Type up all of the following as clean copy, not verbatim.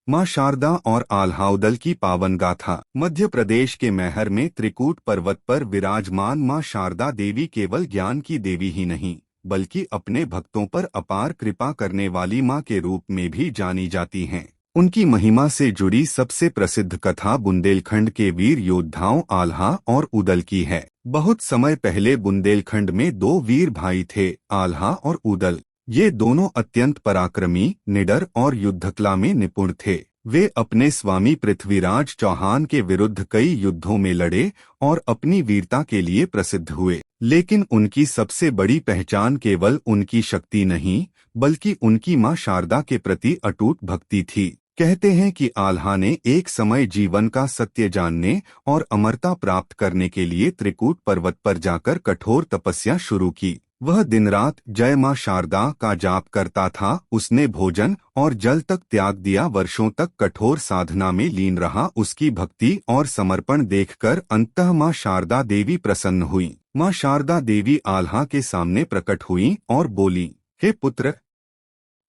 माँ शारदा और आल्हा-उदल की पावन गाथा। मध्य प्रदेश के मैहर में त्रिकूट पर्वत पर विराजमान माँ शारदा देवी केवल ज्ञान की देवी ही नहीं, बल्कि अपने भक्तों पर अपार कृपा करने वाली माँ के रूप में भी जानी जाती हैं। उनकी महिमा से जुड़ी सबसे प्रसिद्ध कथा बुंदेलखंड के वीर योद्धाओं आल्हा और उदल की है। बहुत समय पहले बुंदेलखंड में दो वीर भाई थे, आल्हा और उदल। ये दोनों अत्यंत पराक्रमी, निडर और युद्धकला में निपुण थे। वे अपने स्वामी पृथ्वीराज चौहान के विरुद्ध कई युद्धों में लड़े और अपनी वीरता के लिए प्रसिद्ध हुए। लेकिन उनकी सबसे बड़ी पहचान केवल उनकी शक्ति नहीं, बल्कि उनकी मां शारदा के प्रति अटूट भक्ति थी। कहते हैं कि आल्हा ने एक समय जीवन का सत्य जानने और अमरता प्राप्त करने के लिए त्रिकूट पर्वत पर जाकर कठोर तपस्या शुरू की। वह दिन रात जय मां शारदा का जाप करता था। उसने भोजन और जल तक त्याग दिया। वर्षों तक कठोर साधना में लीन रहा। उसकी भक्ति और समर्पण देखकर अंततः मां शारदा देवी प्रसन्न हुई। मां शारदा देवी आल्हा के सामने प्रकट हुई और बोली, हे पुत्र,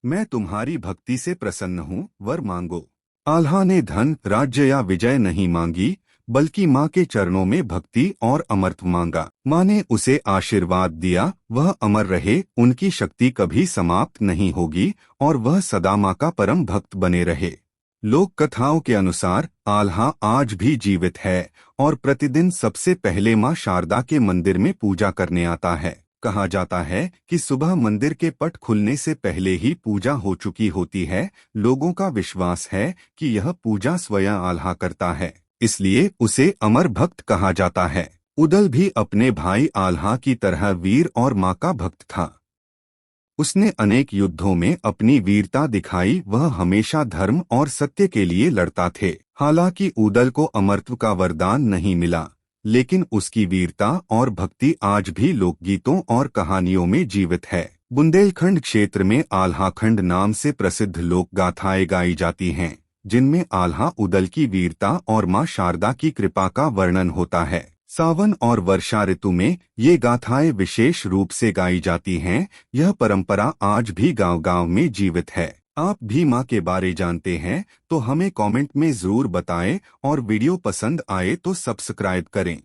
मैं तुम्हारी भक्ति से प्रसन्न हूँ, वर मांगो। आल्हा ने धन, राज्य या विजय नहीं मांगी, बल्कि माँ के चरणों में भक्ति और अमरत्व मांगा। माँ ने उसे आशीर्वाद दिया, वह अमर रहे, उनकी शक्ति कभी समाप्त नहीं होगी और वह सदा माँ का परम भक्त बने रहे। लोक कथाओं के अनुसार आल्हा आज भी जीवित है और प्रतिदिन सबसे पहले माँ शारदा के मंदिर में पूजा करने आता है। कहा जाता है कि सुबह मंदिर के पट खुलने से पहले ही पूजा हो चुकी होती है। लोगों का विश्वास है कि यह पूजा स्वयं आल्हा करता है, इसलिए उसे अमर भक्त कहा जाता है। उदल भी अपने भाई आल्हा की तरह वीर और मां का भक्त था। उसने अनेक युद्धों में अपनी वीरता दिखाई। वह हमेशा धर्म और सत्य के लिए लड़ता थे। हालांकि उदल को अमरत्व का वरदान नहीं मिला, लेकिन उसकी वीरता और भक्ति आज भी लोकगीतों और कहानियों में जीवित है। बुंदेलखंड क्षेत्र में आल्हाखंड नाम से प्रसिद्ध लोक गाथाएं गाई जाती हैं, जिनमें आल्हा उदल की वीरता और मां शारदा की कृपा का वर्णन होता है। सावन और वर्षा ऋतु में ये गाथाएं विशेष रूप से गाई जाती हैं। यह परंपरा आज भी गांव-गांव में जीवित है। आप भी माँ के बारे जानते हैं तो हमें कमेंट में जरूर बताएं और वीडियो पसंद आए तो सब्सक्राइब करें।